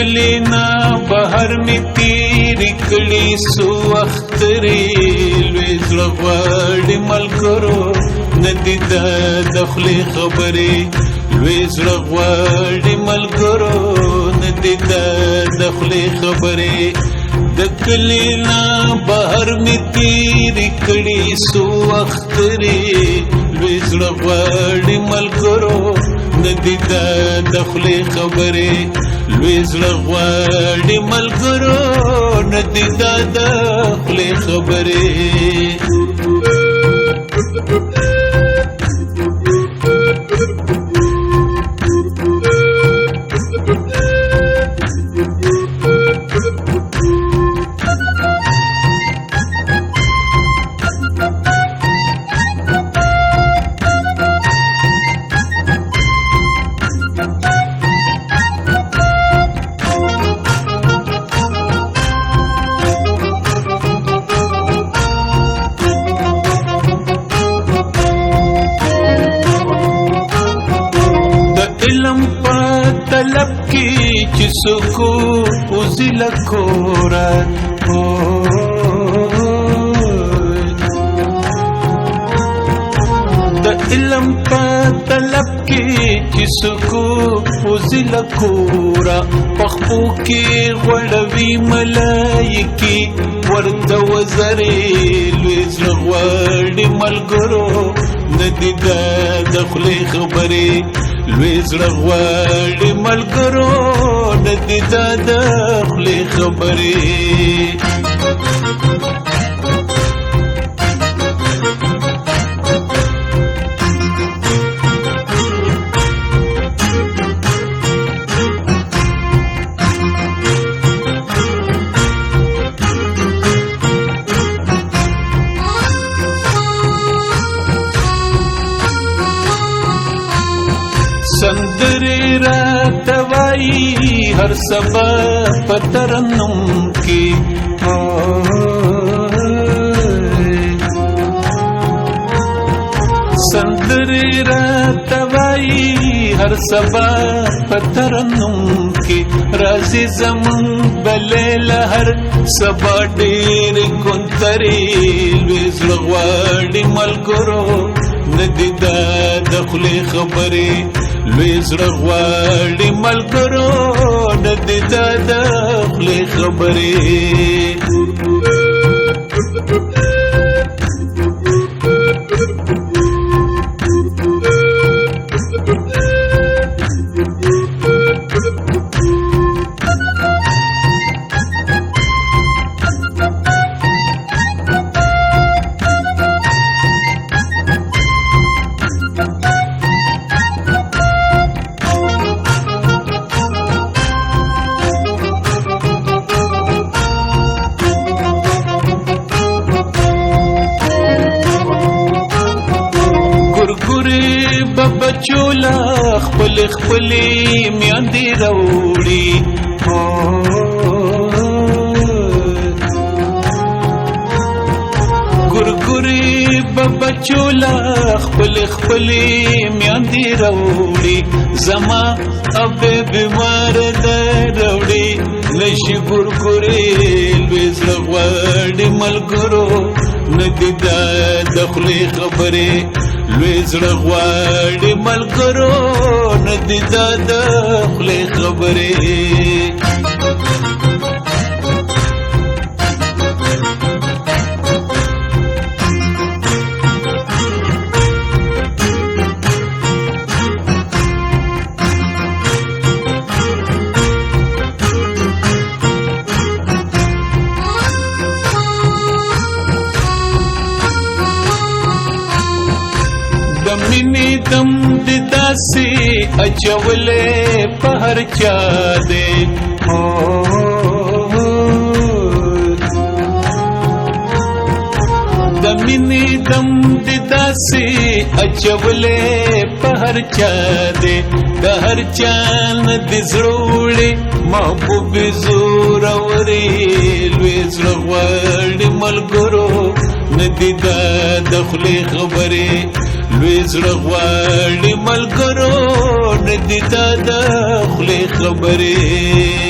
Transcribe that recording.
کلینا بهر می تیری کړي سو اخترې لوی زړه غواړي ملګرو ندی د خولې خبرې لوی زړه غواړي ملګرو ندی د خولې خبرې د کلینا بهر می تیری کړي سو اخترې لوی زړه غواړي ملګرو ندی د خولې خبرې لوی زړه غواړي ملګرو ندی د خولې خبرې طلب کی جسکو وزل کورا د علم په طلب کی جسکو وزل کورا پخپو کی غړوي ملایکی ورته وزرې لوی زړه غواړي ملګرو ندی د خولې خبرې لوی زړه غواړي ملګرو ندی د خولې خبرې سندرې راته وایي هر سبا په ترنم کې سندرې راته وایي هر سبا په ترنم کې راځي زمون بلې هر سبا ډېر ګونترې لوی زړه غواړي ملګرو ندی د خولې خبرې لوی زړه غواړي ملګرو ندی د خولې خبرې بچولا خپل میاندې راوړي ګورګوري بچولا خپل میاندې راوړي زما اب بیمار ده راوړي نشي ګورګوري لوی زړه غواړي ملګرو ندی د خولې خبرې لوی زړه غواړي ملګرو ندی د خولې خبرې مینې دم د داسې اچولې په هر چا دې د مینې دم د داسې اچولې په هر چا دې د هر چا نه د زړه محبوب زورورې لوی زړه غواړي ملګرو ندی د خولې خبرې لوی زړه غواړي ملګرو ندی د خولې خبرې